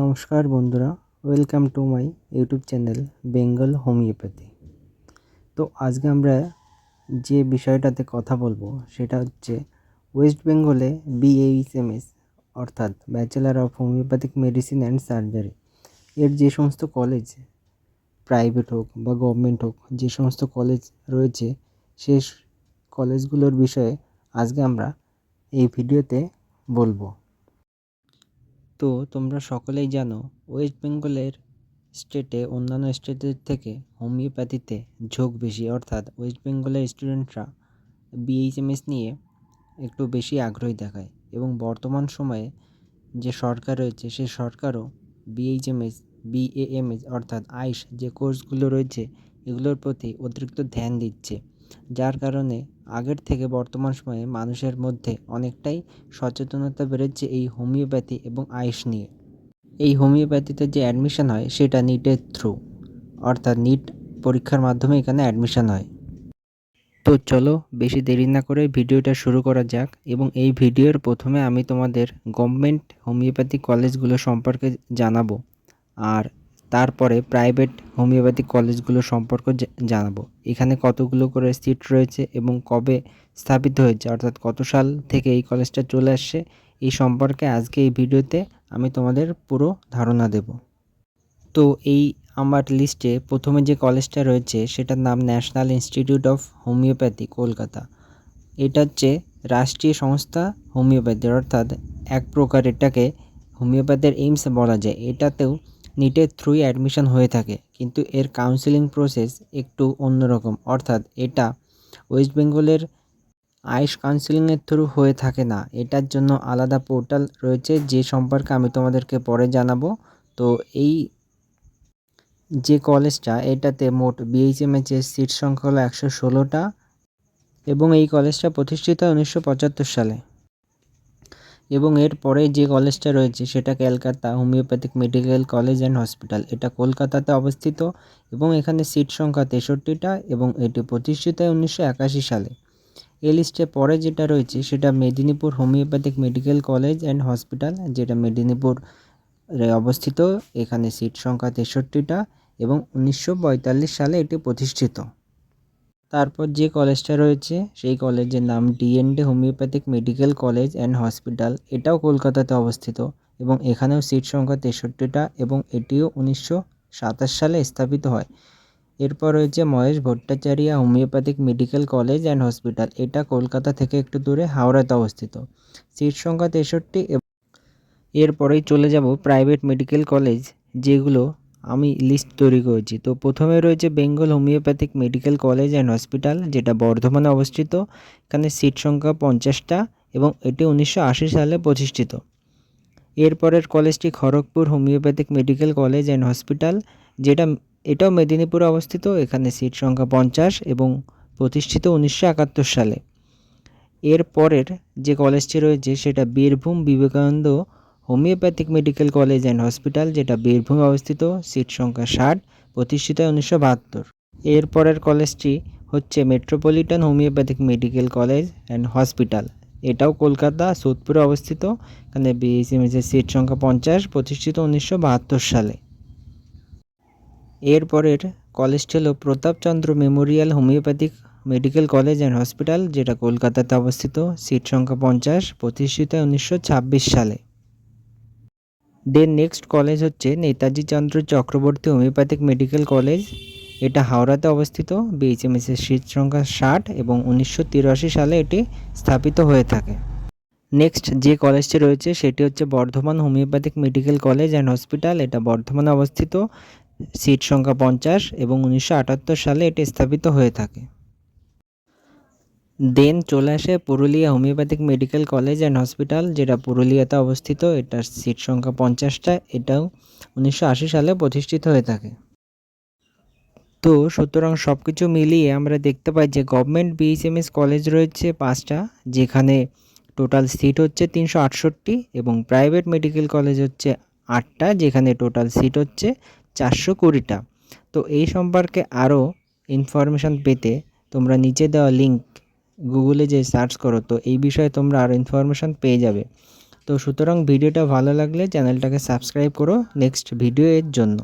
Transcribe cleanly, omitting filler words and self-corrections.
নমস্কার বন্ধুরা, welcome to my YouTube channel Bengal homeopathy. তো আজকে আমরা যে বিষয়টাতে কথা বলবো সেটা হচ্ছে ওয়েস্ট বেঙ্গলে BAHMS অর্থাৎ bachelor of homeopathic medicine and surgery এর যে সমস্ত কলেজ, প্রাইভেট হোক বা গভর্নমেন্ট হোক, যে সমস্ত কলেজ রয়েছে সেই কলেজগুলোর বিষয়ে আজকে আমরা এই ভিডিওতে বলবো। তো তোমরা সকলেই জানো ওয়েস্ট বেঙ্গলের স্টেটে অন্যান্য স্টেটের থেকে হোমিওপ্যাথিতে ঝোঁক বেশি, অর্থাৎ ওয়েস্ট বেঙ্গলের স্টুডেন্টরা BHMS নিয়ে একটু বেশি আগ্রহী দেখায় এবং বর্তমান সময়ে যে সরকার রয়েছে সেই সরকারও BHMS BAMS অর্থাৎ আইস যে কোর্সগুলো রয়েছে এগুলোর প্রতি অতিরিক্ত ধ্যান দিচ্ছে, যার কারণে আগের থেকে বর্তমান সময়ে মানুষের মধ্যে অনেকটাই সচেতনতা বেড়েছে এই হোমিওপ্যাথি এবং আইস নিয়ে। এই হোমিওপ্যাথিতে যে অ্যাডমিশন হয় সেটা নিটের থ্রু, অর্থাৎ নিট পরীক্ষার মাধ্যমে এখানে অ্যাডমিশন হয়। তো চলো বেশি দেরি না করে ভিডিওটা শুরু করা যাক এবং এই ভিডিওর প্রথমে আমি তোমাদের গভর্নমেন্ট হোমিওপ্যাথি কলেজগুলো সম্পর্কে জানাবো, আর তারপরে প্রাইভেট হোমিওপ্যাথিক কলেজগুলো সম্পর্কে জানাবো। এখানে কতগুলো করে সিট রয়েছে এবং কবে স্থাপিত হয়েছে, অর্থাৎ কত সাল থেকে এই কলেজটা চলে আসছে, এই সম্পর্কে আজকে এই ভিডিওতে আমি তোমাদের পুরো ধারণা দেব। তো এই আমার লিস্টে প্রথমে যে কলেজটা রয়েছে সেটার নাম national institute of homeopathy Kolkata. এটা হচ্ছে রাষ্ট্রীয় সংস্থা হোমিওপ্যাথি, অর্থাৎ এক প্রকার এটাকে হোমিওপ্যাথির এইমস বলা যায়। এটাতেও নিটের থ্রুই অ্যাডমিশন হয়ে থাকে, কিন্তু এর কাউন্সেলিং প্রসেস একটু অন্যরকম, অর্থাৎ এটা ওয়েস্ট বেঙ্গলের আইস কাউন্সেলিংয়ের থ্রু হয়ে থাকে না। এটার জন্য আলাদা পোর্টাল রয়েছে যে সম্পর্কে আমি তোমাদেরকে পরে জানাবো। তো এই যে কলেজটা এটাতে মোট BHMS এর সিট সংখ্যা হলো 116টা এবং এই কলেজটা প্রতিষ্ঠিত হয় 1975 সালে। এবং এরপরে যে কলেজটা রয়েছে সেটা Calcutta homeopathic medical college and hospital, এটা কলকাতাতে অবস্থিত এবং এখানে সিট সংখ্যা 63টা এবং এটি প্রতিষ্ঠিত হয় 1981 সালে। এই লিস্টে পরে যেটা রয়েছে সেটা Medinipur homeopathic medical college and hospital, যেটা মেদিনীপুর অবস্থিত। এখানে সিট সংখ্যা 63টা এবং 1945 সালে এটি প্রতিষ্ঠিত। তারপর যে কলেজটা রয়েছে সেই কলেজের নাম DND homeopathic medical college and hospital, এটাও কলকাতাতে অবস্থিত এবং এখানেও সিট সংখ্যা 63টা এবং এটিও 1927 সালে স্থাপিত হয়। এরপর রয়েছে Mahesh Bhattacharya homeopathic medical college and hospital, এটা কলকাতা থেকে একটু দূরে হাওড়াতে অবস্থিত, সিট সংখ্যা 63। এরপরেই চলে যাব প্রাইভেট মেডিকেল কলেজ, যেগুলো আমি লিস্ট তৈরি করেছি। তো প্রথমে রয়েছে Bengal homeopathic medical college and hospital, যেটা বর্ধমানে অবস্থিত। এখানে সিট সংখ্যা 50টা এবং এটি 1980 সালে প্রতিষ্ঠিত। এরপরের কলেজটি Kharagpur homeopathic medical college and hospital, এটাও মেদিনীপুরে অবস্থিত। এখানে সিট সংখ্যা 50 এবং প্রতিষ্ঠিত 1971 সালে। এরপরের যে কলেজটি রয়েছে সেটা Birbhum Vivekananda homeopathic medical college and hospital, যেটা বীরভূমে অবস্থিত, সিট সংখ্যা 60, প্রতিষ্ঠিত 1972। এরপরের কলেজটি হচ্ছে metropolitan homeopathic medical college and hospital, এটাও কলকাতা সোদপুরে অবস্থিত। এখানে BHMS এর সিট সংখ্যা 50, প্রতিষ্ঠিত 1972 সালে। এরপরের কলেজটি হলো Pratapchandra Memorial homeopathic medical college and hospital, যেটা কলকাতাতে অবস্থিত, সিট সংখ্যা 50, প্রতিষ্ঠিত 1926 সালে। দেন নেক্সট কলেজ হচ্ছে নেতাজি চন্দ্র চক্রবর্তী হোমিওপ্যাথিক মেডিকেল কলেজ, এটা হাওড়াতে অবস্থিত। BHMS এর সিট সংখ্যা 60 এবং 1983 সালে এটি স্থাপিত হয়ে থাকে। নেক্সট যে কলেজটি রয়েছে সেটি হচ্ছে Bardhaman homeopathic medical college and hospital, এটা বর্ধমানে অবস্থিত, সিট সংখ্যা 50 এবং 1978 সালে এটি স্থাপিত হয়ে থাকে। দেন চলে আসে Purulia homeopathic medical college and hospital, যেটা পুরুলিয়াতে অবস্থিত। এটার সিট সংখ্যা 50টা, এটাও 1980 সালে প্রতিষ্ঠিত হয়ে থাকে। তো সুতরাং সব কিছু মিলিয়ে আমরা দেখতে পাই যে গভর্নমেন্ট BHMS কলেজ রয়েছে 5টা, যেখানে টোটাল সিট হচ্ছে 368 এবং প্রাইভেট মেডিকেল কলেজ হচ্ছে 8টা, যেখানে টোটাল সিট হচ্ছে 420টা। তো এই সম্পর্কে আরও ইনফরমেশান পেতে তোমরা নিচে দেওয়া লিঙ্ক গুগলে যে সার্চ করো, তো এই বিষয়ে তোমরা আরও ইনফরমেশান পেয়ে যাবে। তো সুতরাং ভিডিওটা ভালো লাগলে চ্যানেলটাকে সাবস্ক্রাইব করো নেক্সট ভিডিও এর জন্য।